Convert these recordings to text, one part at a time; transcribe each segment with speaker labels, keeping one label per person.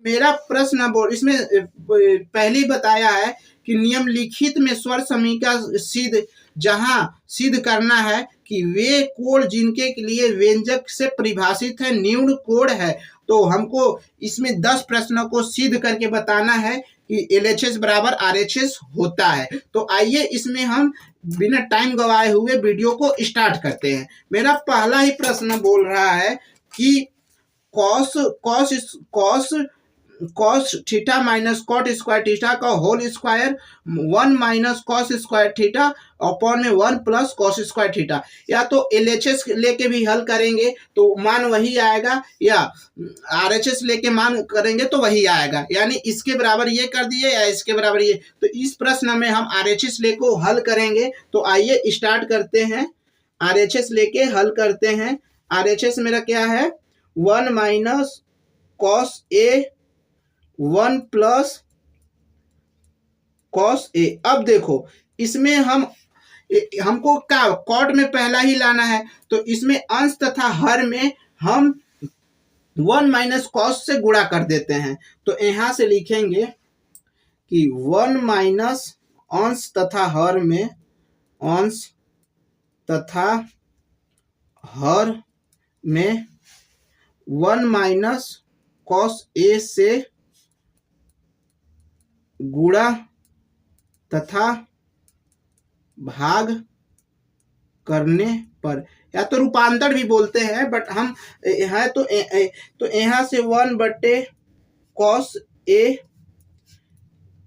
Speaker 1: मेरा प्रश्न बोल इसमें पहले ही बताया है कि निम्नलिखित में स्वर समीकरण सिद्ध करना है कि वे कोड जिनके लिए व्यंजक से परिभाषित है न्यून कोड है। तो हमको इसमें 10 प्रश्नों को सिद्ध करके बताना है कि LHS बराबर RHS होता है। तो आइए इसमें हम बिना टाइम गवाए हुए वीडियो को स्टार्ट करते हैं। मेरा पहला ही प्रश्न बोल रहा है कि cos theta minus cot square theta का whole square 1 minus cos square theta upon में 1 प्लस कॉस स्क्वायर थीटा। या तो LHS लेके भी हल करेंगे तो मान वही आएगा, या RHS लेके मान करेंगे तो वही आएगा, यानी इसके बराबर ये कर दिए या इसके बराबर ये। तो इस प्रश्न में हम RHS लेको हल करेंगे। तो आइए स्टार्ट करते हैं, RHS लेके हल करते हैं। RHS मेरा क्या है, 1 minus cos a 1 plus cos ए। अब देखो इसमें हमको क्या कॉट में पहला ही लाना है, तो इसमें अंश तथा हर में हम 1 माइनस कॉस से गुणा कर देते हैं। तो यहां से लिखेंगे कि 1 माइनस अंश तथा हर में, अंश तथा हर में 1 माइनस कॉस ए से गुणा तथा भाग करने पर, या तो रूपांतर भी बोलते हैं, बट हम है तो यहां से 1 बटे cos a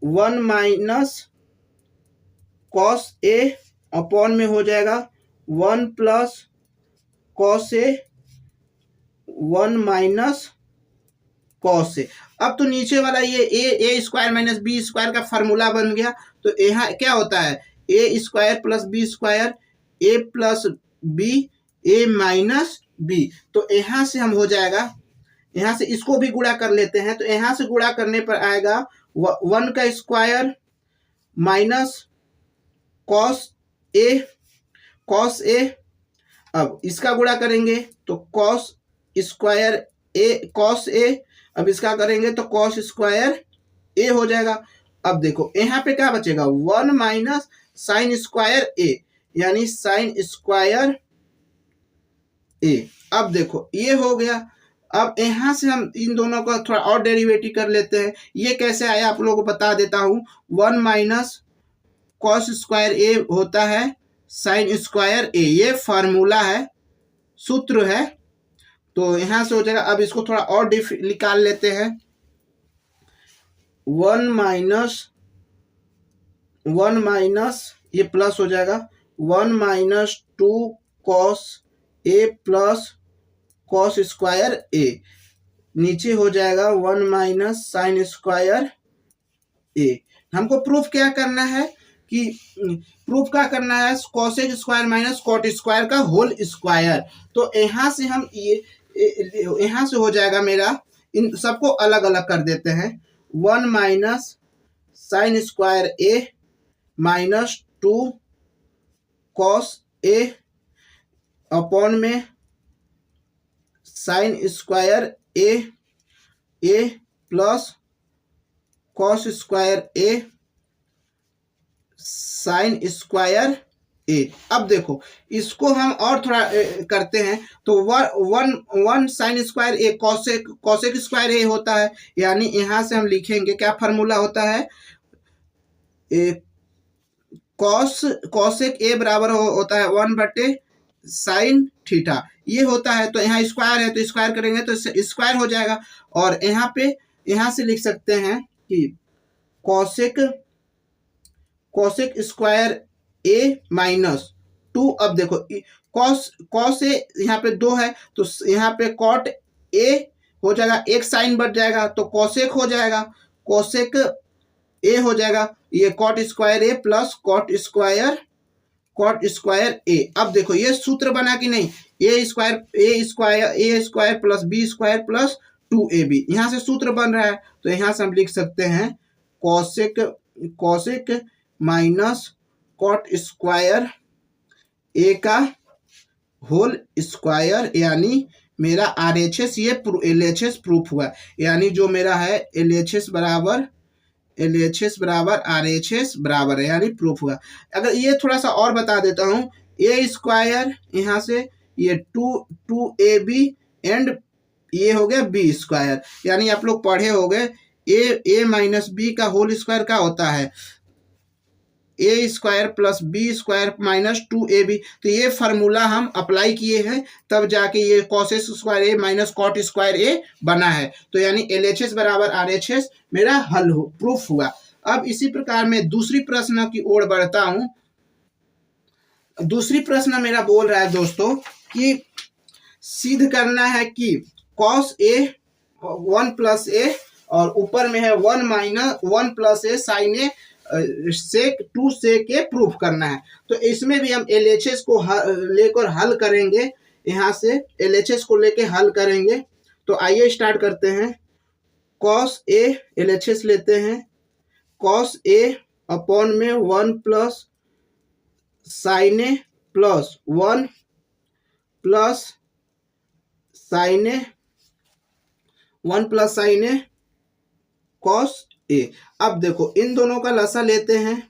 Speaker 1: 1 minus cos A upon में हो जाएगा 1 plus cos a 1 minus cos ए। अब तो नीचे वाला ये ए स्क्वायर माइनस बी स्क्वायर का फार्मूला बन गया। तो यहाँ क्या होता है, A square plus B square, A plus B A minus B. तो यहाँ से हम हो जाएगा, यहाँ से इसको भी गुणा कर लेते हैं। तो यहाँ से गुणा करने पर आएगा 1 का स्क्वायर माइनस कॉस ए। अब इसका गुणा करेंगे तो कॉस स्क्वायर ए कॉस ए, अब इसका करेंगे तो कॉस स्क्वायर ए हो जाएगा। अब देखो यहाँ पे क्या बचेगा, 1 माइनस साइन स्क्वायर ए, यानी साइन स्क्वायर ए। अब देखो ये हो गया। अब यहाँ से हम इन दोनों का थोड़ा और डेरिवेटिव कर लेते हैं। ये कैसे आया आप लोगों को बता देता हूँ। 1 माइनस कॉस स्क्वायर ए होता है साइन स्क्वायर ए, ये फार्मूला है, सूत्र है। तो यहां से हो जाएगा। अब इसको थोड़ा और निकाल लेते हैं। 1 माइनस ये प्लस हो जाएगा 1 minus 2 cos a plus cos square a, नीचे हो जाएगा 1 माइनस साइन स्क्वायर ए। हमको प्रूफ क्या करना है कि cosec square minus cot square का होल स्क्वायर। तो यहाँ से हम यहाँ से हो जाएगा मेरा, इन सबको अलग अलग कर देते हैं। 1 minus sine square A minus 2 cos A upon में sine square A plus cos square A sine square A. अब देखो इसको हम और थोड़ा करते हैं। तो 1 साइन स्क्वायर ए कॉसेक स्क्वायर ए होता है, यानी यहां से हम लिखेंगे क्या फार्मूला होता है, कॉसेक ए बराबर होता है 1 बटे साइन थीटा, ये होता है। तो यहाँ स्क्वायर है तो स्क्वायर करेंगे तो स्क्वायर हो जाएगा। और यहाँ से लिख सकते हैं कि कॉसेक स्क्वायर ए माइनस 2। अब देखो कॉस ए यहाँ पे 2 है तो यहाँ पे कॉट ए हो जाएगा, एक साइन बढ़ जाएगा तो कॉसेक हो जाएगा, कॉसेक ए हो जाएगा। ये cot square A plus cot square A. अब देखो ये सूत्र बना कि नहीं, A square plus B square plus 2ab, यहाँ से सूत्र बन रहा है। तो यहाँ से हम लिख सकते हैं कॉसेक माइनस कॉट स्क्वायर ए का होल स्क्वायर, यानी मेरा RHS ये LHS प्रूफ हुआ, यानी जो मेरा है LHS बराबर RHS बराबर है, यानी प्रूफ हुआ। अगर ये थोड़ा सा और बता देता हूँ, ए स्क्वायर यहाँ से ये 2AB एंड ये हो गया बी स्क्वायर, यानी आप लोग पढ़े हो गए ए माइनस बी का होल स्क्वायर क्या होता है, A square plus B square minus 2AB। तो ये फार्मूला हम अप्लाई किए हैं, तब जाके ये कॉस स्क्वायर ए माइनस कॉट स्क्वायर ए बना है। तो यानी LHS बराबर RHS मेरा हल हो, प्रूफ हुआ। अब इसी प्रकार मैं दूसरी प्रश्न की ओर बढ़ता हूं। दूसरी प्रश्न मेरा बोल रहा है दोस्तों कि सिद्ध करना है कि कॉस ए 1 प्लस ए और ऊपर में है 1 minus 1 plus A sine A sec 2 sec A proof करना है। तो इसमें भी हम LHS को लेकर हल करेंगे, यहाँ से LHS को लेकर हल करेंगे। तो आइए स्टार्ट करते हैं। कॉस ए LHS लेते हैं, कॉस ए अपॉन में 1 प्लस साइन ए प्लस 1 प्लस साइन ए 1 प्लस साइन ए कॉस ए। अब देखो इन दोनों का लसा लेते हैं,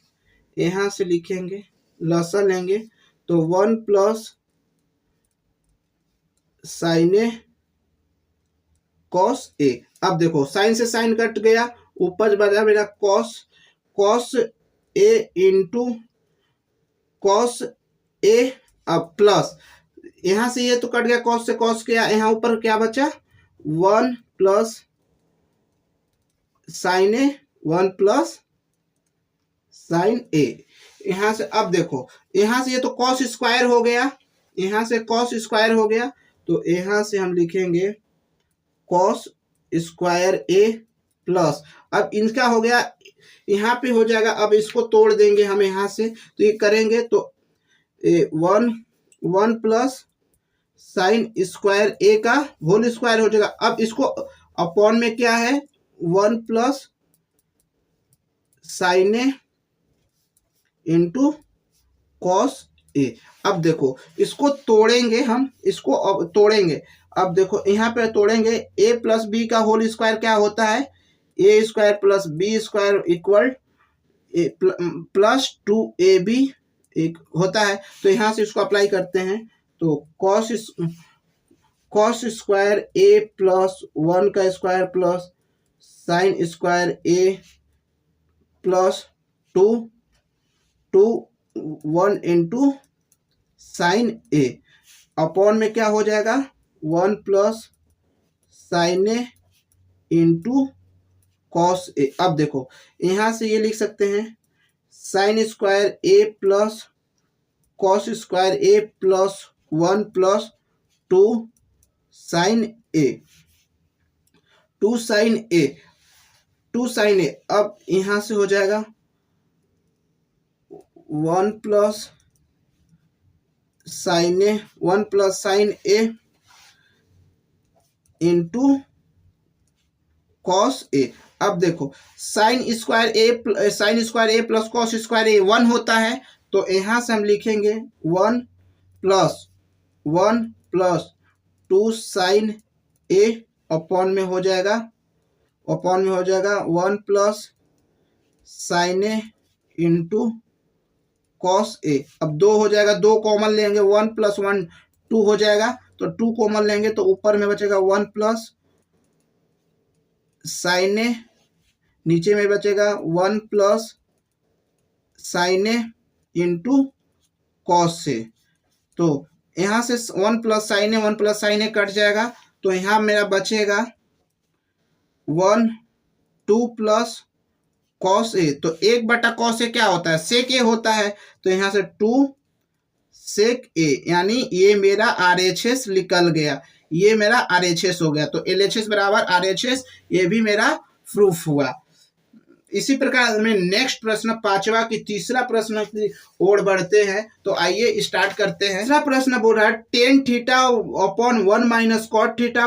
Speaker 1: यहां से लिखेंगे लसा लेंगे तो 1 प्लस साइन ए कॉस ए। अब देखो साइन से साइन कट गया, ऊपर बचा मेरा कॉस ए इंटू कॉस ए। अब प्लस यहां से ये तो कट गया, कॉस से कॉस गया, यहाँ ऊपर क्या बचा 1 प्लस साइन ए 1 प्लस साइन ए। यहां से अब देखो यहां से ये तो कॉस स्क्वायर हो गया, यहां से कॉस स्क्वायर हो गया, तो यहां से हम लिखेंगे कॉस स्क्वायर ए प्लस, अब इनका हो गया यहाँ पे हो जाएगा। अब इसको तोड़ देंगे हम यहाँ से, तो ये करेंगे तो 1 प्लस साइन स्क्वायर ए का होल स्क्वायर हो जाएगा। अब इसको अपॉन में क्या है 1 plus sine A into cos ए। अब देखो इसको तोड़ेंगे हम, इसको अब तोड़ेंगे। अब देखो यहाँ पे तोड़ेंगे, ए प्लस बी का होल स्क्वायर क्या होता है, A square plus B square equal plus 2AB एक होता है। तो यहाँ से इसको अप्लाई करते हैं, तो कॉस स्क्वायर ए प्लस 1 का square plus sine square A plus 1 into sine A upon में क्या हो जाएगा 1 plus sine A into cos ए। अब देखो यहां से ये लिख सकते हैं sine square A plus cos square A plus 1 plus 2 sign A 2 sign ए। अब यहां से हो जाएगा 1 plus sine A into cos ए। अब देखो sine square A plus cos square ए 1 होता है, तो यहां से हम लिखेंगे 1 प्लस 2 साइन ए अपॉन में हो जाएगा 1 plus sine A into cos ए। अब 2 हो जाएगा, 2 कॉमन लेंगे 1 प्लस 1 2 हो जाएगा, तो 2 कॉमन लेंगे तो ऊपर में बचेगा 1 प्लस साइन ए, नीचे में बचेगा 1 plus sine A into cos A. तो यहां से 1 प्लस साइन ए कट जाएगा, तो यहां मेरा बचेगा 2 प्लस कॉस ए। तो 1 कॉस ए क्या होता है, सेक ए होता है, तो यहां से 2 सेक ए, यानी ये मेरा RHS निकल गया, ये मेरा RHS हो गया। तो LHS बराबर RHS, ये भी मेरा प्रूफ हुआ। इसी प्रकार में नेक्स्ट प्रश्न 5वां की तीसरा प्रश्न की ओर बढ़ते हैं। तो आइए स्टार्ट करते हैं। तीसरा प्रश्न बोल रहा है tan theta upon 1 minus cot theta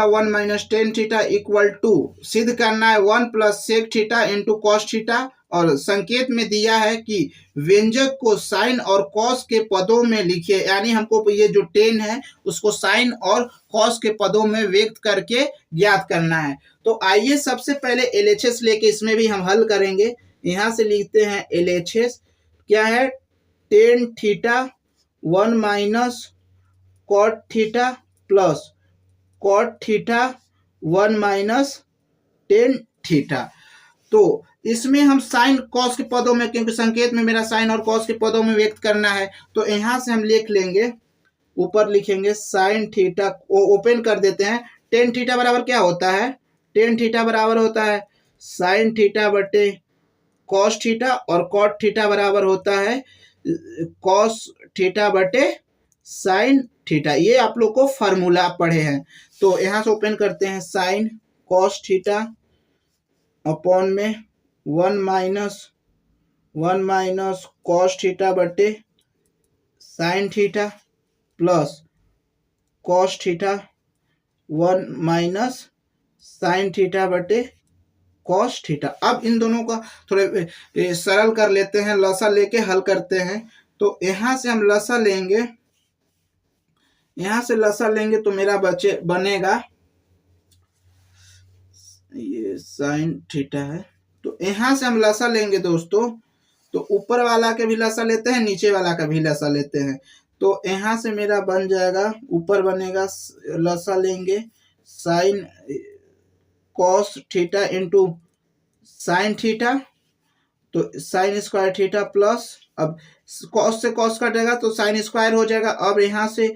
Speaker 1: 1 minus tan theta equal to सिद्ध करना है 1 plus sec theta into cos theta और संकेत में दिया है कि व्यंजक को साइन और कॉस के पदों में लिखिए, यानी हमको ये जो 10 है उसको साइन और कॉस के पदों में व्यक्त करके ज्ञात करना है। तो आइए सबसे पहले LHS लेके इसमें भी हम हल करेंगे। यहां से लिखते हैं LHS क्या है, tan theta 1 minus cot theta plus cot theta 1 minus tan theta. तो इसमें हम साइन कॉस के पदों में, क्योंकि संकेत में मेरा साइन और कॉस के पदों में व्यक्त करना है, तो यहां से हम लिख लेंगे, ऊपर लिखेंगे साइन थीटा, ओपन कर देते हैं। टेन थीटा बराबर क्या होता है, टेन थीटा बराबर होता है साइन थीटा बटे कॉस थीटा, और कॉट थीटा बराबर होता है कॉस थीटा बटे साइन थीटा। ये आप लोग को फार्मूला पढ़े हैं। तो यहां से ओपन करते हैं, साइन कॉस थीटा अपॉन में 1 माइनस कॉस थीटा बटे sine theta plus cos theta 1 minus sine theta बटे कॉस थीटा। अब इन दोनों का थोड़े सरल कर लेते हैं, लसा लेके हल करते हैं। तो यहां से हम लसा लेंगे, यहां से लसा लेंगे तो मेरा बनेगा, ये साइन थीटा है, तो यहां से हम लसा लेंगे दोस्तों, तो ऊपर वाला के भी लसा लेते हैं, नीचे वाला का भी लसा लेते हैं। तो यहां से मेरा बन जाएगा, ऊपर बनेगा लसा लेंगे sine cos theta into sine theta, तो साइन स्क्वायर थीटा प्लस, अब कॉस से कॉस कटेगा तो साइन स्क्वायर हो जाएगा। अब यहाँ से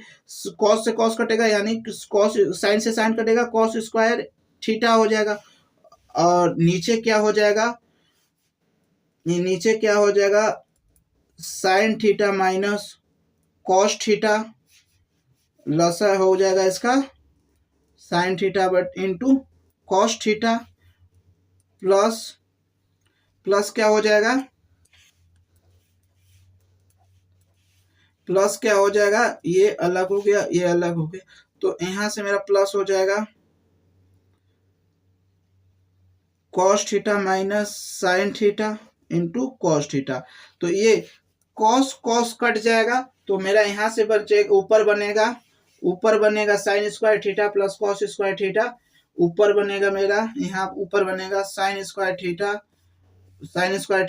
Speaker 1: कॉस से कॉस कटेगा, यानी कॉस, साइन से साइन कटेगा, कॉस स्क्वायर थीटा हो जाएगा। और नीचे क्या हो जाएगा, नीचे क्या हो जाएगा, sine theta minus cos theta, लसा हो जाएगा इसका sine theta but into cos theta plus, plus क्या हो जाएगा, प्लस क्या हो जाएगा, ये अलग हो गया, ये अलग हो गया, तो यहां से मेरा प्लस हो जाएगा cos theta minus sign theta into cos theta. तो ये कॉस कॉस कट जाएगा, तो मेरा यहां से बचे, ऊपर बनेगा sign square theta plus cos square theta, ऊपर बनेगा मेरा, यहाँ ऊपर बनेगा साइन स्क्वायर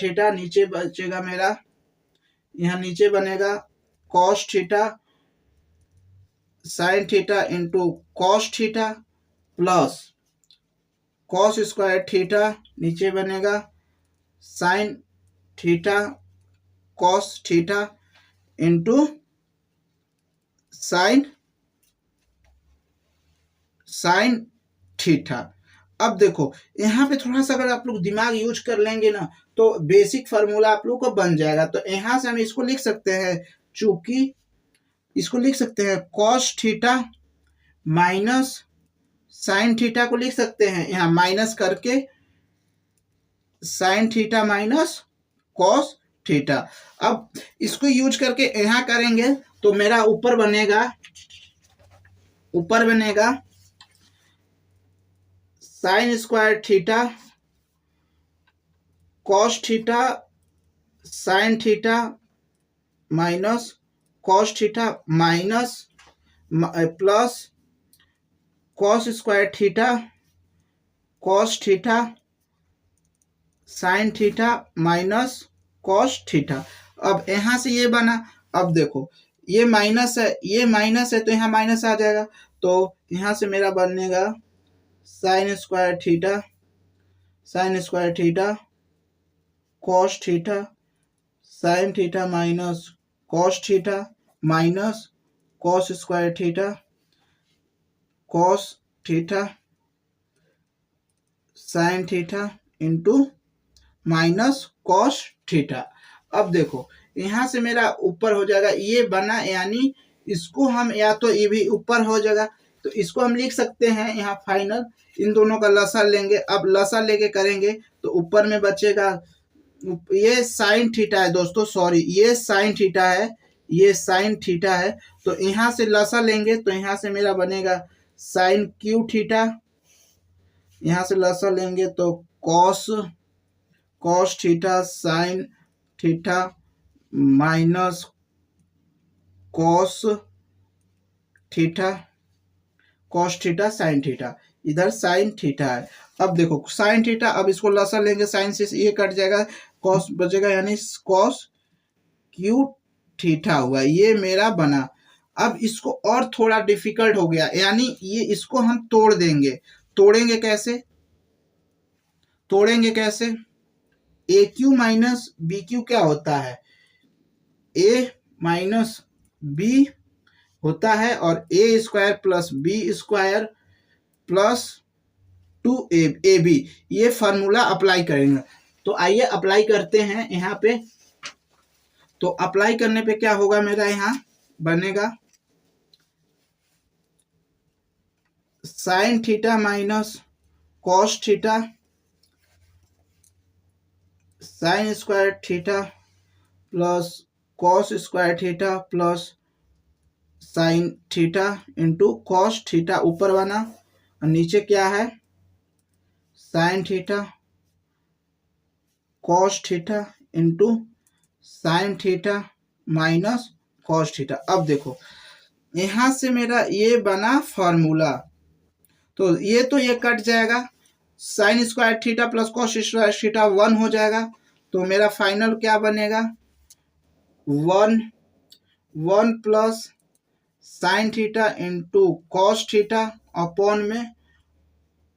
Speaker 1: थीटा, नीचे बचेगा मेरा, यहाँ नीचे बनेगा cos theta sine theta into cos theta plus cos square theta, नीचे बनेगा sign theta cos theta into sine theta. अब देखो यहाँ पे थोड़ा सा अगर आप लोग दिमाग यूज कर लेंगे ना, तो बेसिक फार्मूला आप लोग को बन जाएगा। तो यहां से हम इसको लिख सकते हैं, चूंकि इसको लिख सकते हैं cos theta minus sine theta को लिख सकते हैं, यहाँ माइनस करके sign theta minus cos theta. अब इसको यूज करके यहां करेंगे तो मेरा ऊपर बनेगा sign square theta cos theta sine theta minus cos theta minus plus cos square theta sign theta minus cos theta. अब यहां से ये बना, अब देखो ये माइनस है तो यहाँ माइनस आ जाएगा, तो यहां से मेरा बनेगा sign square theta cos theta sine theta minus cos theta minus cos square theta cos theta sine theta into minus cos theta. अब देखो यहां से मेरा ऊपर हो जाएगा, ये बना, यानी इसको हम, या तो ये भी ऊपर हो जाएगा, तो इसको हम लिख सकते हैं यहाँ फाइनल, इन दोनों का लसा लेंगे। अब लसा लेके करेंगे तो ऊपर में बचेगा, ये साइन थीटा है दोस्तों, सॉरी ये साइन थीटा है, तो यहां से लसा लेंगे तो यहां से मेरा बनेगा साइन क्यू थीटा, यहां से लसा लेंगे तो cos cos theta sine theta minus cos theta sine theta, इधर साइन थीटा है। अब देखो साइन थीटा, अब इसको लसा लेंगे, साइन से ये कट जाएगा, कॉस बचेगा, यानी कॉस क्यू थीटा हुआ, ये मेरा बना। अब इसको और थोड़ा डिफिकल्ट हो गया, यानी ये इसको हम तोड़ देंगे। तोड़ेंगे कैसे? A cube minus B cube क्या होता है? ए माइनस बी होता है, और A square plus B square plus 2ab, ये फार्मूला अप्लाई करेंगे। तो आइए अप्लाई करते हैं यहाँ पे। तो अप्लाई करने पे क्या होगा, मेरा यहाँ बनेगा sign theta minus cos theta sine square theta plus cos square theta plus sine theta into cos theta ऊपर बना, और नीचे क्या है, sign theta cos theta into sine theta minus cos theta. अब देखो यहां से मेरा ये बना फॉर्मूला, तो ये कट जाएगा, sine square theta plus cos square theta 1 हो जाएगा। तो मेरा फाइनल क्या बनेगा, 1 plus sine theta into cos theta upon में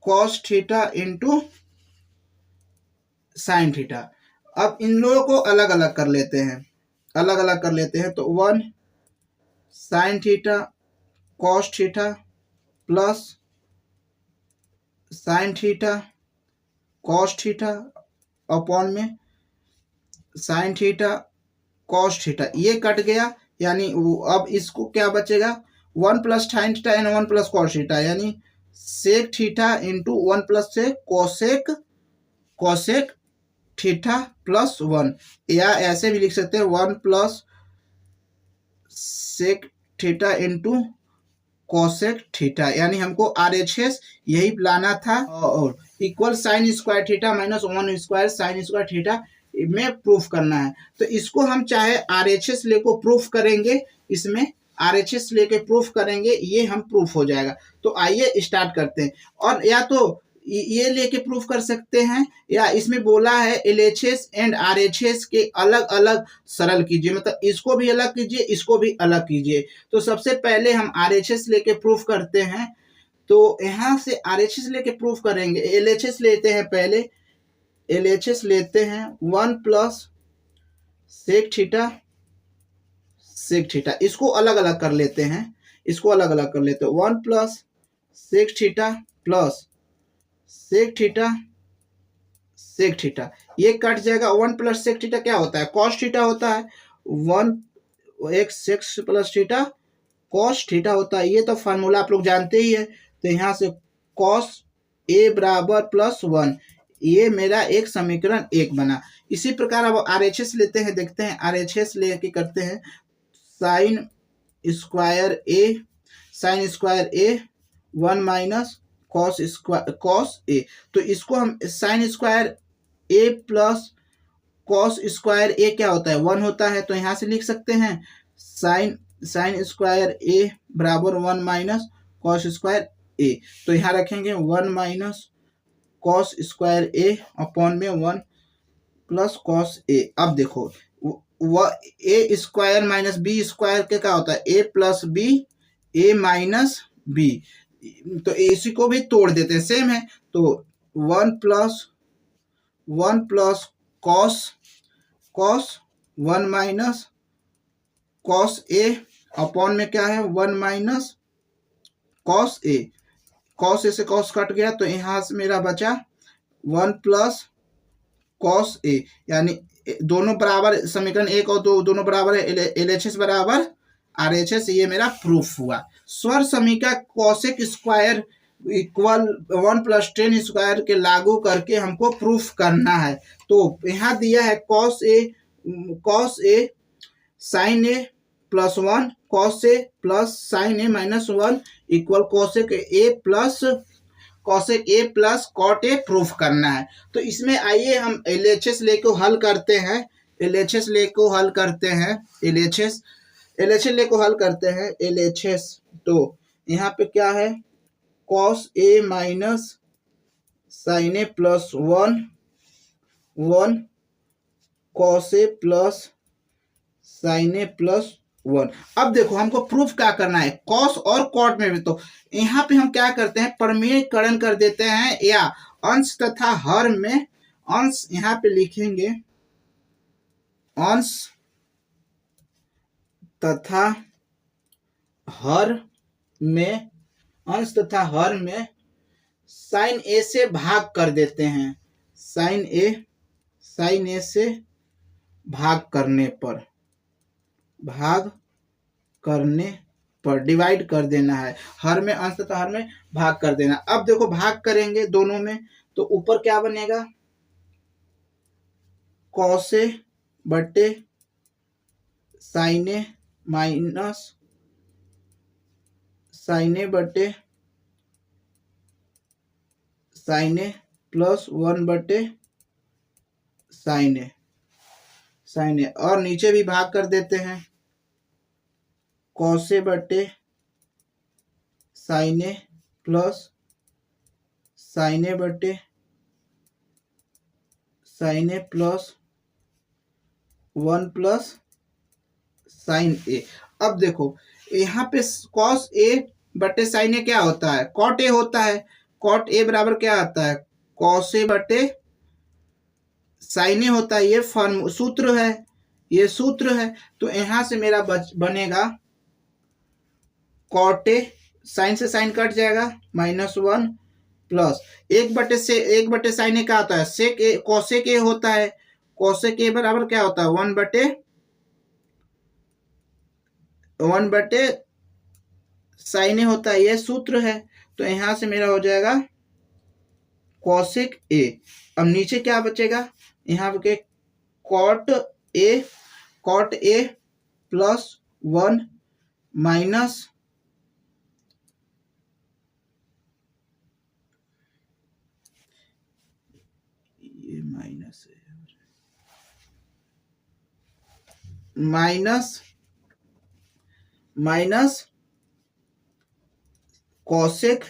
Speaker 1: cos theta into sine theta. अब इन लोगों को अलग अलग कर लेते हैं, तो 1 sine theta cos theta plus sine theta cos theta upon में साइन थीटा कॉस थीटा, ये कट गया, यानी अब इसको क्या बचेगा, 1 plus sine theta and 1 plus cos theta, यानी सेक थीटा इंटू 1 प्लस से कोसेक थीटा प्लस 1, या ऐसे भी लिख सकते हैं 1 plus sec theta into cosec theta, यानी हमको RHS यही लाना था, और equal sine square theta minus 1 square sine square theta में प्रूफ करना है। तो इसको हम चाहे RHS लेको प्रूफ करेंगे, इसमें RHS लेके प्रूफ करेंगे, ये हम प्रूफ हो जाएगा। तो आइए स्टार्ट करते हैं, और या तो ये लेके प्रूफ कर सकते हैं, या इसमें बोला है LHS एंड RHS के अलग अलग सरल कीजिए, मतलब इसको भी अलग कीजिए, इसको भी अलग कीजिए। तो सबसे पहले हम RHS लेके प्रूफ करते हैं। तो यहाँ से RHS लेके प्रूफ करेंगे, LHS लेते हैं पहले, LHS लेते हैं 1 प्लस सेक थीटा, इसको अलग अलग कर लेते हैं, 1 plus sec theta plus sec theta, ये कट जाएगा। 1 प्लस सेक थीटा क्या होता है, कॉस थीटा होता है, 1 एक sex plus theta cos theta होता है, ये तो फार्मूला आप लोग जानते ही है। तो यहाँ से कॉस ए बराबर प्लस 1, ये मेरा एक समीकरण 1 बना। इसी प्रकार अब RHS लेते हैं, देखते हैं RHS लेके करते हैं, sine square A 1 minus cos A, तो इसको हम sine square A plus cos square ए क्या होता है, 1 होता है, तो यहाँ से लिख सकते हैं साइन स्क्वायर ए बराबर 1 माइनस कॉस स्क्वायर ए। तो यहाँ रखेंगे 1 माइनस कॉस स्क्वायर ए अपॉन में 1 प्लस कॉस ए। अब देखो ए स्क्वायर माइनस बी स्क्वायर के क्या होता है, ए प्लस बी ए माइनस बी, तो इसी को भी तोड़ देते हैं, सेम है। तो 1 plus cos 1 minus cos A upon में क्या है, 1 माइनस कॉस ए से कॉस कट गया, तो यहाँ से मेरा बचा 1 प्लस कॉस ए, यानी दोनों बराबर, समीकरण 1 और 2 दोनों बराबर है, LHS बराबर RHS, ये मेरा प्रूफ हुआ। स्वर समीका cosec square equal 1 plus tan square के लागू करके हमको प्रूफ करना है। तो यहाँ दिया है cos a sine A plus 1 cos a plus sine a minus 1 equal cosec A plus cosec A plus cot a proof करना है। तो इसमें आइए हम एलएचएस लेको हल करते हैं। एलएचएस लेको हल करते हैं। एलएचएस लेको हल करते हैं। एलएचएस तो यहाँ पे क्या है, cos a minus sine A plus 1 cos a plus sine A plus 1। अब देखो हमको प्रूफ क्या करना है, कॉस और कॉट में भी। तो यहाँ पे हम क्या करते हैं, प्रमेयकरण कर देते हैं, या अंश तथा हर में, अंश यहाँ पे लिखेंगे अंश तथा हर में, अंश तथा हर में साइन ए से भाग कर देते हैं। साइन ए से भाग करने पर डिवाइड कर देना है। हर में अंश तथा हर में भाग कर देना। अब देखो भाग करेंगे दोनों में, तो ऊपर क्या बनेगा, कॉस ए बटे साइन ए माइनस साइन ए बटे साइन ए प्लस 1 बटे साइन ए और नीचे भी भाग कर देते हैं, कॉस ए बटे साइन ए प्लस साइन ए बटे साइन ए प्लस 1 प्लस साइन ए। अब देखो यहाँ पे कॉस ए बटे साइन ए क्या होता है, कॉट ए होता है। कॉट ए बराबर क्या आता है, कॉस ए बटे साइन ए होता है। ये सूत्र है। तो यहाँ से मेरा बनेगा कॉट ए, साइन से साइन कट जाएगा, -1 प्लस 1 बटे साइन ए क्या होता है, सेक ए, कॉसेक ए होता है। कॉसेक ए बराबर क्या होता है, 1 बटे साइन ए होता है। ये सूत्र है। तो यहां से मेरा हो जाएगा कॉसेक ए। अब नीचे क्या बचेगा, यहाँ पे cot A plus 1 minus minus cosec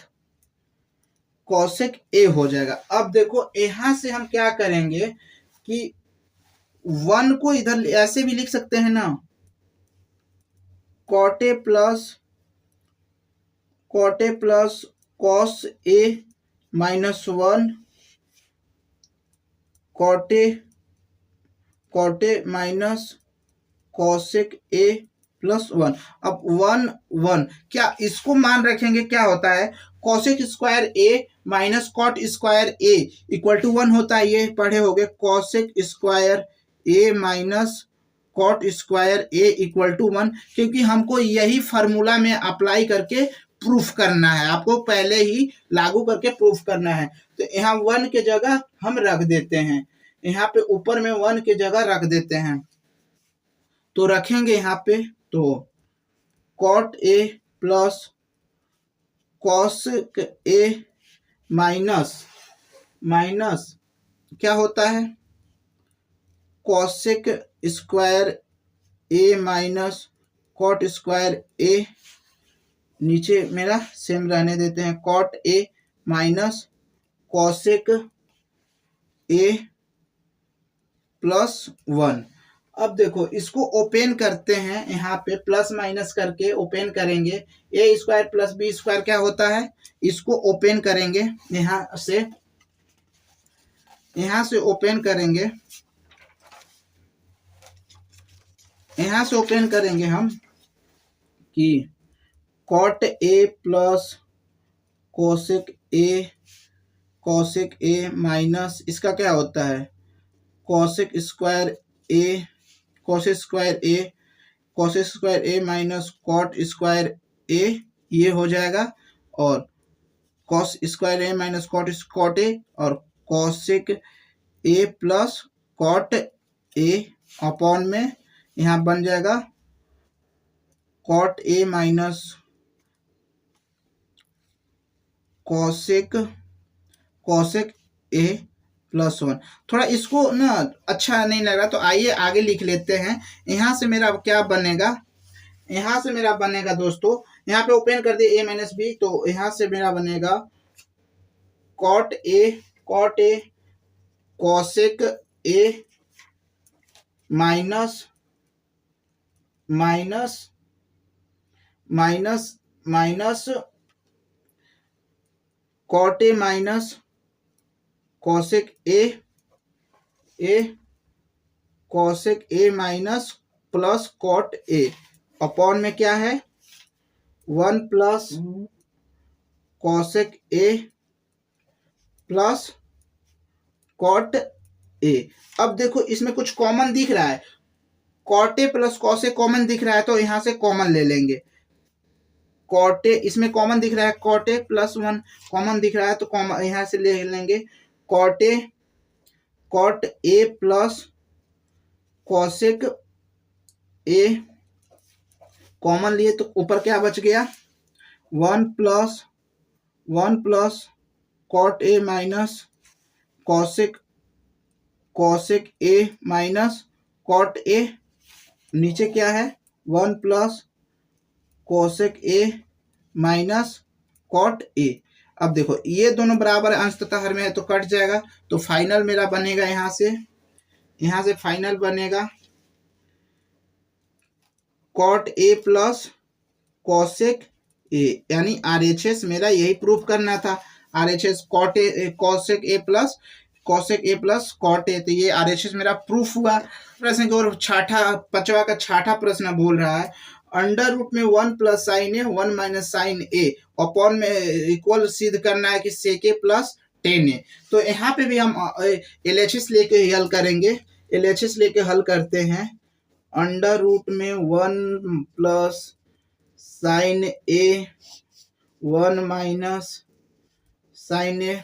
Speaker 1: a हो जाएगा। अब देखो यहां से हम क्या करेंगे कि 1 को इधर ऐसे भी लिख सकते हैं ना, cot A plus cos a -1 cot A minus cosec A plus 1। अब 1 क्या इसको मान रखेंगे, क्या होता है, cosec square A minus cot square A equal to 1 होता है। ये पढ़े होगे, cosec square A minus cot square A equal to 1, क्योंकि हमको यही फार्मूला में अप्लाई करके प्रूफ करना है। आपको पहले ही लागू करके प्रूफ करना है। तो यहाँ 1 के जगह हम रख देते हैं, यहाँ पे ऊपर में 1 के जगह रख देते हैं। तो रखेंगे यहाँ पे, तो cot A plus cos a minus क्या होता है, cosec square A minus cot square a, नीचे मेरा सेम रहने देते हैं, कॉट ए माइनस कॉसेक ए प्लस 1। अब देखो इसको ओपन करते हैं, यहाँ पे प्लस माइनस करके ओपन करेंगे। ए स्क्वायर प्लस बी स्क्वायर क्या होता है, इसको ओपन करेंगे, यहाँ से ओपन करेंगे, यहाँ से ओपन करेंगे हम कि कॉट ए प्लस कॉसेक ए माइनस इसका क्या होता है, cosec square A minus cot square A, ये हो जाएगा। और cos square A minus cot A और कॉसेक ए प्लस कॉट ए अपॉन में यहाँ बन जाएगा कॉट ए माइनस कॉसेक कॉसेक ए प्लस 1। थोड़ा इसको ना अच्छा नहीं लग रहा, तो आइए आगे लिख लेते हैं। यहाँ से मेरा क्या बनेगा, यहाँ से मेरा बनेगा दोस्तों, यहाँ पे ओपन कर दिए a माइनस बी, तो यहाँ से मेरा बनेगा cot a cosec A minus minus minus minus cot A minus cosec a cosec A minus plus cot A upon में क्या है 1 plus cosec A plus cot a. अब देखो इसमें कुछ कॉमन दिख रहा है, cot A plus cos a common दिख रहा है, तो यहां से कॉमन ले लेंगे। कॉट ए इसमें कॉमन दिख रहा है, कॉट ए प्लस 1 कॉमन दिख रहा है, तो कॉमन यहां से ले लेंगे। Cot A plus cosec a common लिए, तो ऊपर क्या बच गया 1 plus cot A minus cosec A minus cot a, नीचे क्या है 1 plus cosec A minus cot a. अब देखो ये दोनों बराबर अंश तथा हर में है, तो कट जाएगा, तो फाइनल मेरा बनेगा यहाँ से फाइनल बनेगा cot A plus cosec a, यानी RHS मेरा यही प्रूफ करना था। RHS cot a cosec A plus cot a, तो ये RHS मेरा प्रूफ हुआ। प्रश्न की ओर पांचवा का छठा प्रश्न बोल रहा है अंडर रूट में 1 प्लस साइन ए 1 माइनस साइन ए अपॉन में इक्वल सिद्ध करना है कि सेक ए प्लस टेन ए। तो यहाँ पे भी हम LHS लेके हल करेंगे। LHS लेके हल करते हैं। अंडर रूट में 1 प्लस साइन ए 1 माइनस साइन ए,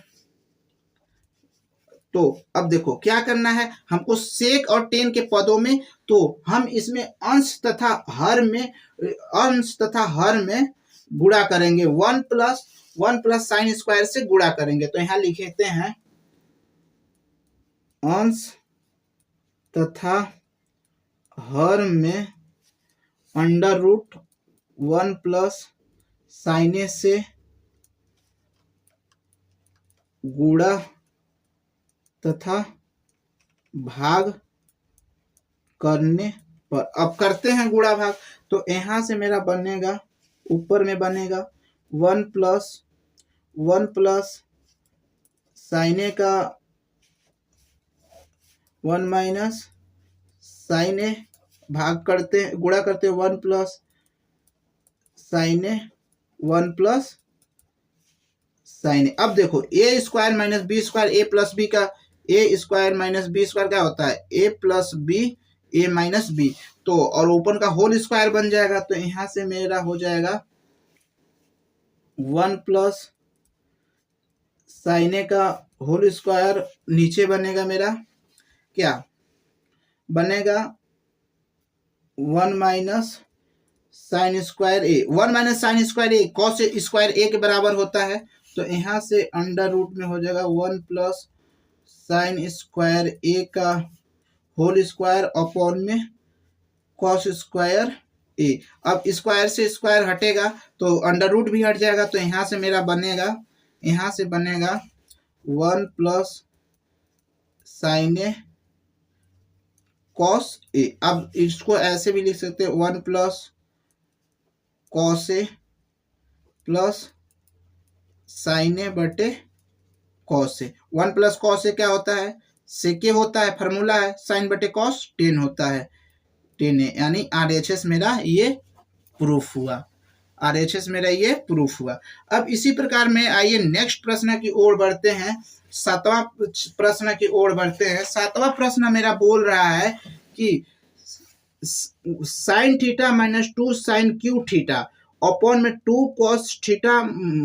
Speaker 1: तो अब देखो क्या करना है हमको सेक और टेन के पदों में, तो हम इसमें अंश तथा हर में गुणा करेंगे। 1 प्लस साइन स्क्वायर से गुणा करेंगे, तो यहां लिखते हैं अंश तथा हर में अंडर रूट 1 प्लस साइन ए से गुणा तथा भाग करने पर। अब करते हैं गुणा भाग, तो यहां से मेरा बनेगा ऊपर में बनेगा 1 प्लस साइन ए का 1 माइनस साइन ए, भाग करते गुणा करते 1 प्लस साइन ए 1 प्लस साइन ए। अब देखो ए square minus B square A plus B का ए स्क्वायर माइनस बी स्क्वायर क्या होता है ए प्लस बी ए माइनस बी, तो और ऊपर का होल स्क्वायर बन जाएगा, तो यहां से मेरा हो जाएगा 1 प्लस साइन ए का होल स्क्वायर, नीचे बनेगा मेरा क्या बनेगा 1 माइनस साइन स्क्वायर ए, 1 माइनस साइन स्क्वायर ए कॉस स्क्वायर ए के बराबर होता है, तो यहां से अंडर रूट में हो जाएगा 1 प्लस साइन स्क्वायर ए का होल स्क्वायर अपॉन में कॉस स्क्वायर ए। अब स्क्वायर से स्क्वायर हटेगा तो अंडर रूट भी हट जाएगा, तो यहां से मेरा बनेगा 1 प्लस साइन ए कॉस ए। अब इसको ऐसे भी लिख सकते हैं 1 plus cos a plus sine ए बटे कॉस ए। 1 प्लस कॉस ए क्या होता है सेक ए होता है, फार्मूला है, साइन बटे कॉस 10 होता है 10 यानी RHS मेरा ये प्रूफ हुआ। RHS मेरा ये प्रूफ हुआ। अब इसी प्रकार में आइए नेक्स्ट प्रश्न की ओर बढ़ते हैं, 7वां प्रश्न की ओर बढ़ते हैं। 7वां प्रश्न मेरा बोल रहा है कि sine theta minus 2 sine cube theta upon में 2 cos theta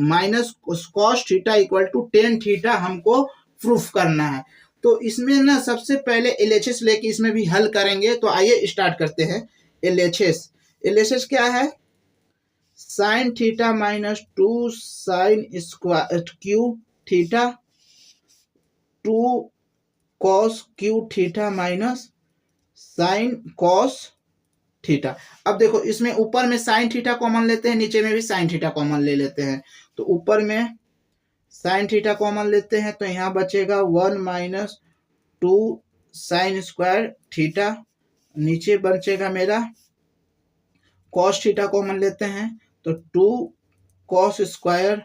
Speaker 1: minus cos theta equal to 10 theta हमको प्रूफ करना है। तो इसमें ना सबसे पहले LHS लेके इसमें भी हल करेंगे, तो आइए स्टार्ट करते हैं। LHS क्या है sign theta minus 2 sine square Q theta 2 cos Q theta minus sine cos theta. अब देखो इसमें ऊपर में साइन थीटा कॉमन लेते हैं, नीचे में भी साइन थीटा कॉमन ले लेते हैं। तो ऊपर में साइन थीटा कॉमन लेते हैं तो यहाँ बचेगा 1 माइनस 2 साइन स्क्वायर थीटा, नीचे बचेगा मेरा कॉस थीटा कॉमन लेते हैं तो 2 cos square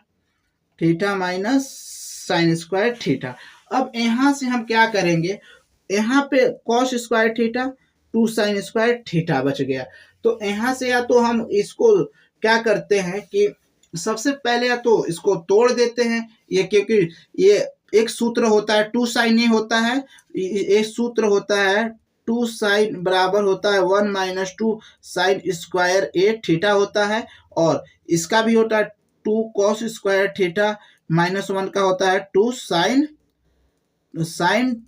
Speaker 1: theta minus sign square theta. अब यहाँ से हम क्या करेंगे, यहाँ पे cos square theta 2 sign square theta बच गया। तो यहाँ से या तो हम इसको क्या करते हैं कि सबसे पहले या तो इसको तोड़ देते हैं, ये क्योंकि ये एक सूत्र होता है 2 साइन, ये होता है एक सूत्र होता है 2 साइन बराबर होता है 1 माइनस 2 साइन स्क्वायर ए थीटा होता है, और इसका भी होता है 2 कॉस स्क्वायर थीटा माइनस 1 का होता है 2 साइन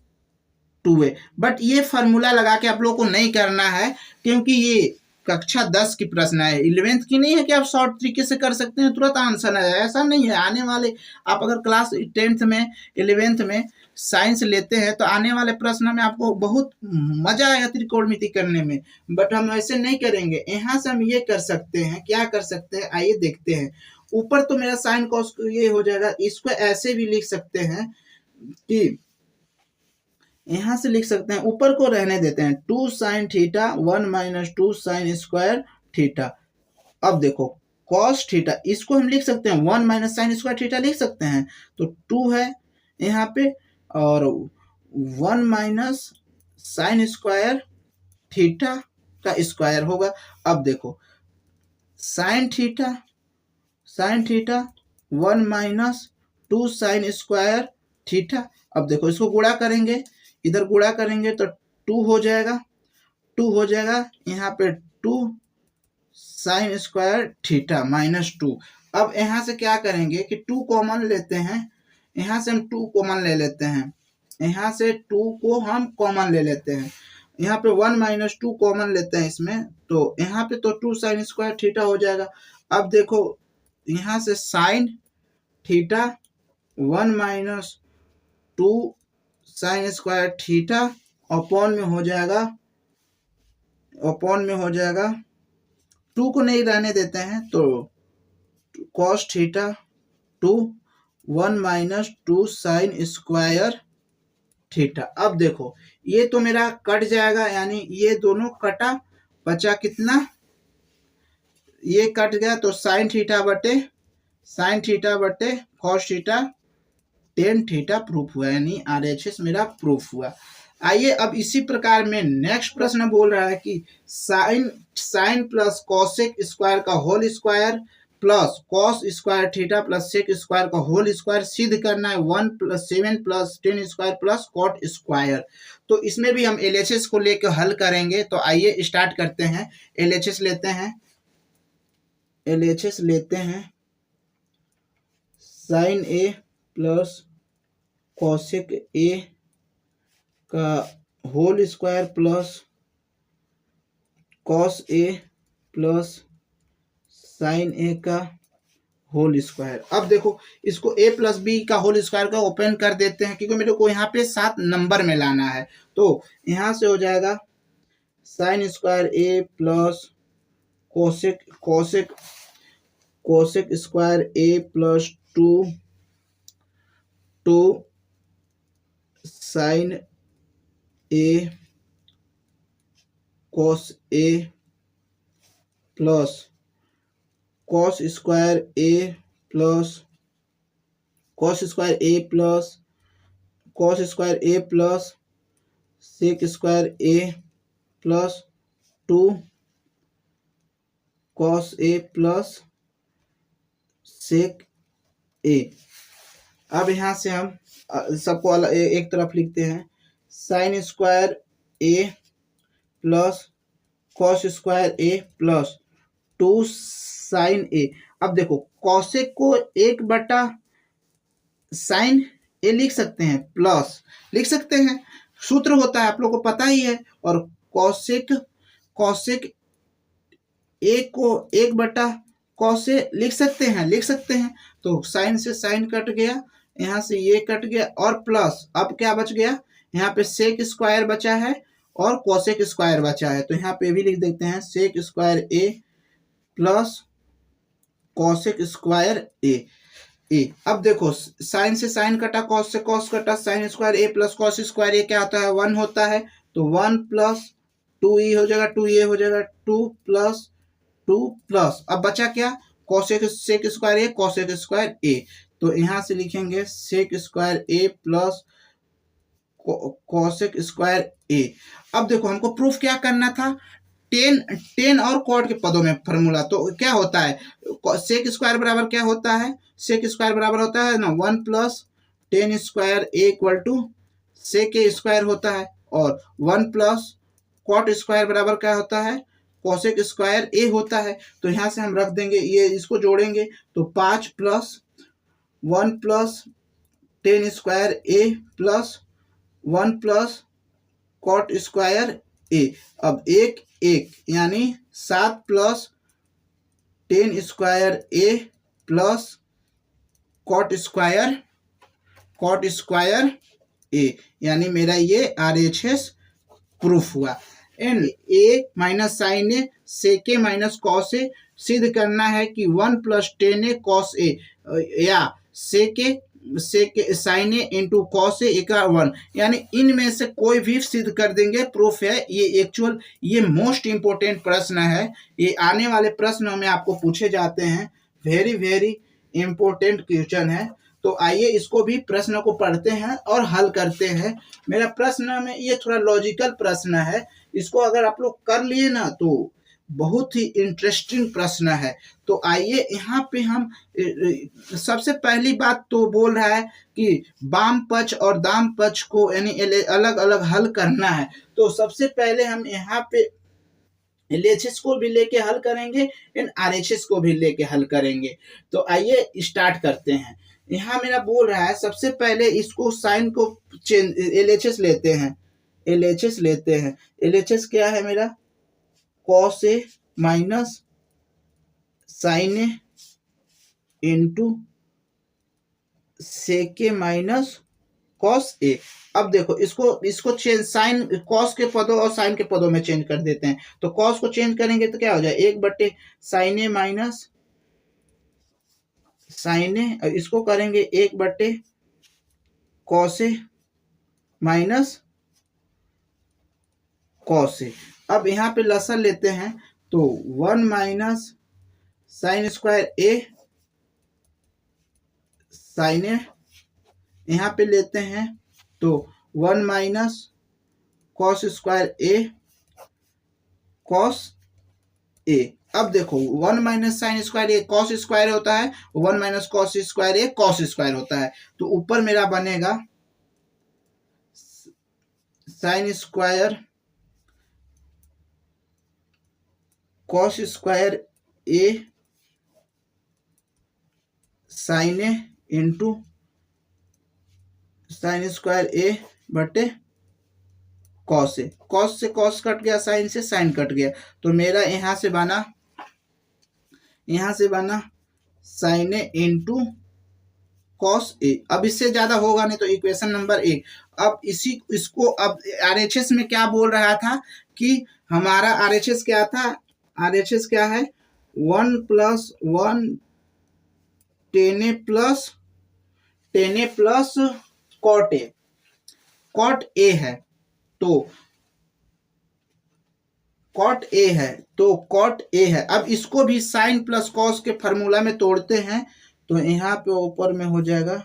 Speaker 1: 2a। बट ये फार्मूला लगा के आप लोगों को नहीं करना है, क्योंकि ये कक्षा 10 की प्रश्न है, 11th की नहीं है कि आप शॉर्ट तरीके से कर सकते हैं तुरंत आंसर आ जाए, ऐसा नहीं है। आने वाले आप अगर क्लास 10th में 11th में साइंस लेते हैं तो आने वाले प्रश्न में आपको बहुत मजा आएगा त्रिकोणमिति करने में, बट हम ऐसे नहीं करेंगे। यहाँ से हम ये कर सकते हैं, क्या कर सकते हैं आइए देखते हैं। ऊपर तो मेरा साइन कॉस ये हो जाएगा, इसको ऐसे भी लिख सकते हैं कि यहां से लिख सकते हैं, ऊपर को रहने देते हैं 2 sine theta 1 minus 2 sign square theta. अब देखो कॉस थीटा इसको हम लिख सकते हैं 1 माइनस साइन स्क्वायर थीटा लिख सकते हैं, तो 2 है यहाँ पे और 1 माइनस साइन स्क्वायर थीटा का स्क्वायर होगा। अब देखो sine theta 1 minus 2 sign square theta. अब देखो इसको गुणा करेंगे, इधर गुणा करेंगे तो 2 हो जाएगा, यहाँ पे 2 साइन स्क्वायर थीटा माइनस 2। अब यहाँ से क्या करेंगे कि 2 कॉमन लेते हैं, यहाँ से हम 2 कॉमन ले लेते हैं, यहाँ से 2 को हम कॉमन ले लेते हैं, यहाँ पे 1 माइनस 2 कॉमन लेते हैं इसमें, तो यहाँ पे तो 2 साइन स्क्वायर थीटा हो जाएगा। अब देखो यहाँ से sine theta 1 minus 2 sign square theta upon में हो जाएगा 2 को नहीं रहने देते हैं तो cos theta 2 1 minus 2 sign square theta. अब देखो ये तो मेरा कट जाएगा, यानी ये दोनों कटा, बचा कितना, ये कट गया तो साइन थीटा बटे cos theta tan theta proof हुआ, यानी RHS मेरा प्रूफ हुआ। आइए अब इसी प्रकार में नेक्स्ट प्रश्न बोल रहा है कि साइन प्लस कॉसेक स्क्वायर का whole square plus cos square theta plus sec square का होल स्क्वायर सिद्ध करना है 1 + 7 + 10 स्क्वायर प्लस कॉट स्क्वायर। तो इसमें भी हम LHS को लेकर हल करेंगे। तो आइए स्टार्ट करते हैं। LHS लेते हैं sine A plus cosec a का whole square plus cos a plus sine a का होल स्क्वायर। अब देखो इसको a प्लस बी का होल स्क्वायर का ओपन कर देते हैं, क्योंकि मेरे को यहाँ पे 7 नंबर में लाना है। तो यहाँ से हो जाएगा sine square A plus cosec square A plus 2 sign A cos a plus cos square A plus cos square A plus sec square A plus 2 cos a plus sec ए। अब यहाँ से हम सबको अलग एक तरफ लिखते हैं, sine square A plus cos square A plus 2 sign ए। अब देखो कॉसेक को 1 बटा साइन ए लिख सकते हैं, प्लस लिख सकते हैं, सूत्र होता है आप लोग को पता ही है, और कॉसेक ए को 1 बटा कॉस ए लिख सकते हैं। तो साइन से साइन कट गया, यहाँ से ये कट गया और प्लस अब क्या बच गया, यहाँ पे सेक स्क्वायर बचा है और कोसेक स्क्वायर बचा है। तो यहाँ पे भी लिख देते हैं sec square A plus cosec square A. अब देखो साइन से साइन कटा, कॉस से कॉस कटा, sine square A plus cos square ए क्या होता है, 1 होता है। तो 1 प्लस 2e हो जाएगा, 2a हो जाएगा, 2 प्लस 2 प्लस अब बचा क्या, कॉसेक सेक स्क्वायर ए कॉसेक स्क्वायर ए। तो यहां से लिखेंगे sec square A plus cosec square A. अब देखो हमको प्रूफ क्या करना था, टेन टेन और कॉट के पदों में फॉर्मूला। तो क्या होता है, सेक स्क्वायर बराबर क्या होता है, सेक स्क्वायर बराबर होता है ना 1 plus tan square A equal to sec A square होता है, और 1 प्लस कॉट स्क्वायर बराबर क्या होता है, कोसेक स्क्वायर ए होता है। तो यहाँ से हम रख देंगे, ये इसको जोड़ेंगे तो 5 plus 1 plus tan square A plus 1 plus cot square A. अब एक एक यानी 7 plus tan square A plus cot square A, यानी मेरा ये RHS प्रूफ हुआ। And A minus sine A sec A minus cos A सिद्ध करना है कि 1 plus tan A cos A या sec A sine A into cos A का 1, यानी इनमें से कोई भी सिद्ध कर देंगे, प्रूफ है ये। एक्चुअल ये मोस्ट इंपोर्टेंट प्रश्न है, ये आने वाले प्रश्नों में आपको पूछे जाते हैं, वेरी वेरी इंपोर्टेंट क्वेश्चन है। तो आइए इसको भी प्रश्न को पढ़ते हैं और हल करते हैं। मेरा प्रश्न में ये थोड़ा लॉजिकल प्रश्न है, इसको अगर आप लोग कर लिए ना तो बहुत ही इंटरेस्टिंग प्रश्न है। तो आइए यहाँ पे हम सबसे पहली बात तो बोल रहा है कि वाम पक्ष और दाम पक्ष को यानी अलग अलग हल करना है। तो सबसे पहले हम यहाँ पे LHS को भी लेके हल करेंगे एंड RHS को भी लेके हल करेंगे। तो आइए स्टार्ट करते हैं। यहाँ मेरा बोल रहा है सबसे पहले इसको साइन को चेंज LHS लेते हैं, LHS लेते हैं। LHS क्या है मेरा, cos a minus sine A into sec A minus cos ए। अब देखो इसको चेंज साइन कॉस के पदों और साइन के पदों में चेंज कर देते हैं। तो कॉस को चेंज करेंगे तो क्या हो जाए, 1 साइन ए माइनस साइन ए, इसको करेंगे 1 कॉस ए माइनस कॉस ए। अब यहाँ पे लसन लेते हैं तो 1 माइनस साइन स्क्वायर ए साइन ए, यहाँ पे लेते हैं तो 1 माइनस कॉस स्क्वायर ए कॉस ए। अब देखो 1 माइनस साइन स्क्वायर ए कॉस स्क्वायर होता है, 1 माइनस कॉस स्क्वायर ए कॉस स्क्वायर होता है। तो ऊपर मेरा बनेगा sine square cos square A sine A into sine square ए बटे कॉस ए। कॉस से कॉस कट गया, साइन से साइन कट गया। तो मेरा यहाँ से बना साइन ए इंटू कॉस ए। अब इससे ज्यादा होगा नहीं, तो इक्वेशन नंबर 1। अब इसको अब RHS में क्या बोल रहा था कि हमारा RHS क्या था, RHS क्या है 1 plus 1 tan A plus cot A है। तो कॉट ए है। अब इसको भी साइन प्लस कॉस के फार्मूला में तोड़ते हैं। तो यहाँ पे ऊपर में हो जाएगा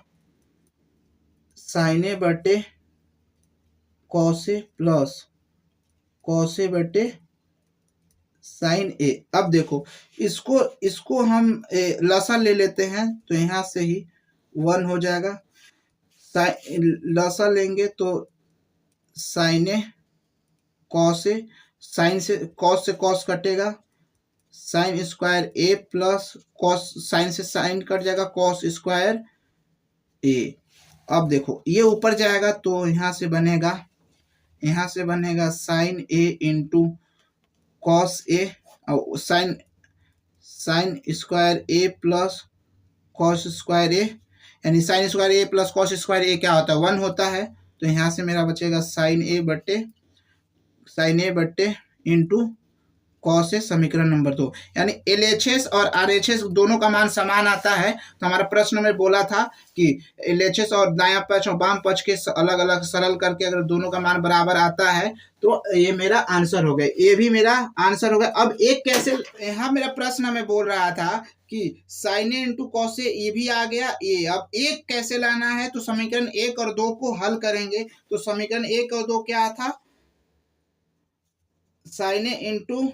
Speaker 1: साइन ए बटे कॉस ए प्लस कॉस ए बटे साइन ए। अब देखो इसको हम लसन ले लेते हैं, तो यहाँ से ही 1 हो जाएगा। लसन लेंगे तो sine A cos a, sign से कॉस कटेगा, sine square A plus cos, sign से साइन कट जाएगा, कॉस स्क्वायर ए। अब देखो ये ऊपर जाएगा तो यहाँ से बनेगा sign A into cos a, sine square A plus cos square A. यानी sine square A plus cos square ए क्या होता है, 1 होता है। तो यहाँ से मेरा बचेगा साइन ए बट्टे इंटू कॉस ए, समीकरण नंबर 2। यानी LHS और RHS दोनों का मान समान आता है। तो हमारा प्रश्न में बोला था कि LHS और दायां पक्ष और वाम पक्ष के अलग अलग सरल करके अगर दोनों का मान बराबर आता है तो ये मेरा आंसर हो गया, ये भी मेरा आंसर हो गया। अब एक कैसे, यहाँ मेरा प्रश्न में बोल रहा था कि साइन ए इंटू कॉस ए, ये भी आ गया ये। अब एक कैसे लाना है, तो समीकरण 1 और 2 को हल करेंगे। तो समीकरण 1 और 2 क्या था, sine A into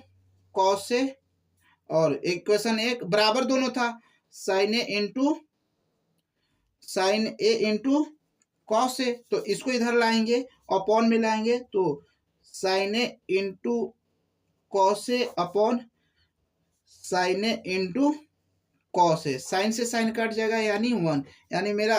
Speaker 1: cos A और इक्वेशन 1 बराबर दोनों था, sine A into cos A. तो इसको इधर लाएंगे, अपॉन में लाएंगे, तो sine A into cos A upon sine A into cos है, साइन से साइन कट जाएगा यानी 1, यानी मेरा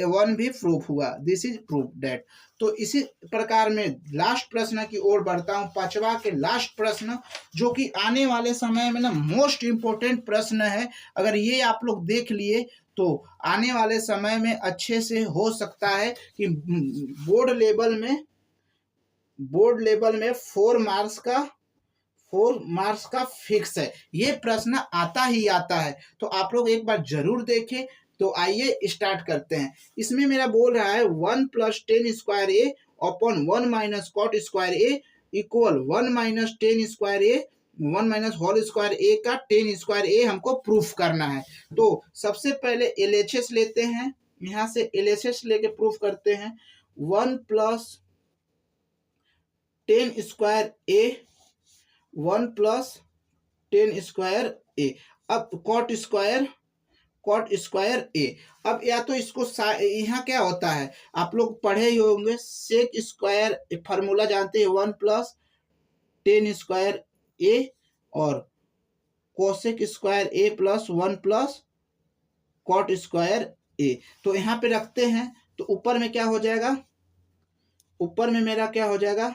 Speaker 1: 1 भी प्रूफ हुआ। This is proof that. तो इसी प्रकार में लास्ट प्रश्न की ओर बढ़ता हूं, पांचवा के लास्ट प्रश्न, जो कि आने वाले समय में ना मोस्ट इंपोर्टेंट प्रश्न है। अगर ये आप लोग देख लिए तो आने वाले समय में अच्छे से हो सकता है कि बोर्ड लेवल में 4 मार्क्स का फिक्स है, ये प्रश्न आता ही आता है। तो आप लोग एक बार जरूर देखें। तो आइए स्टार्ट करते हैं। इसमें मेरा बोल रहा है 1 + tan स्क्वायर ए अपॉन 1 - cot स्क्वायर ए इक्वल 1 - tan स्क्वायर ए 1 - होल स्क्वायर ए का tan स्क्वायर ए हमको प्रूफ करना है। तो सबसे पहले LHS लेते हैं, यहाँ से LHS लेके प्रूफ करते हैं। 1 + tan square A 1 + tan square A. अब कॉट स्क्वायर ए। अब या तो इसको यहाँ क्या होता है, आप लोग पढ़े ही होंगे, सेक स्क्वायर फार्मूला जानते हैं, 1 + tan स्क्वायर ए और cosec square A plus 1 + cot square ए। तो यहाँ पे रखते हैं, तो ऊपर में क्या हो जाएगा, ऊपर में मेरा क्या हो जाएगा,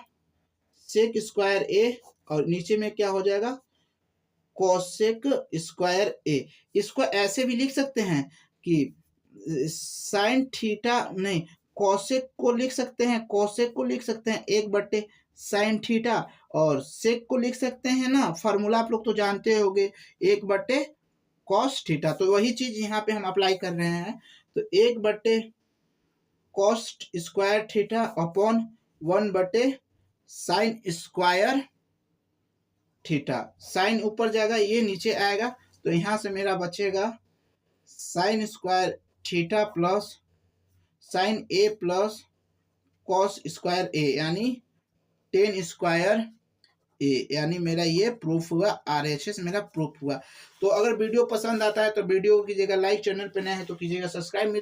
Speaker 1: सेक स्क्वायर ए और नीचे में क्या हो जाएगा, कोसेक स्क्वायर ए। इसको ऐसे भी लिख सकते हैं कि साइन थीटा नहीं, कोसेक को लिख सकते हैं, 1/sin थीटा, और सेक को लिख सकते हैं ना, फार्मूला आप लोग तो जानते होंगे, 1/cos थीटा। तो वही चीज यहाँ पे हम अप्लाई कर रहे हैं। तो 1/cos square theta upon 1/sin square theta. Sine ऊपर जाएगा, ये नीचे आएगा, तो यहाँ से मेरा बचेगा sine square theta plus sine A plus cos square A, यानी tan स्क्वायर ए। यानी मेरा ये प्रूफ हुआ, RHS मेरा प्रूफ हुआ। तो अगर वीडियो पसंद आता है तो वीडियो को कीजिएगा लाइक, चैनल पे नए हैं तो कीजिएगा सब्सक्राइब।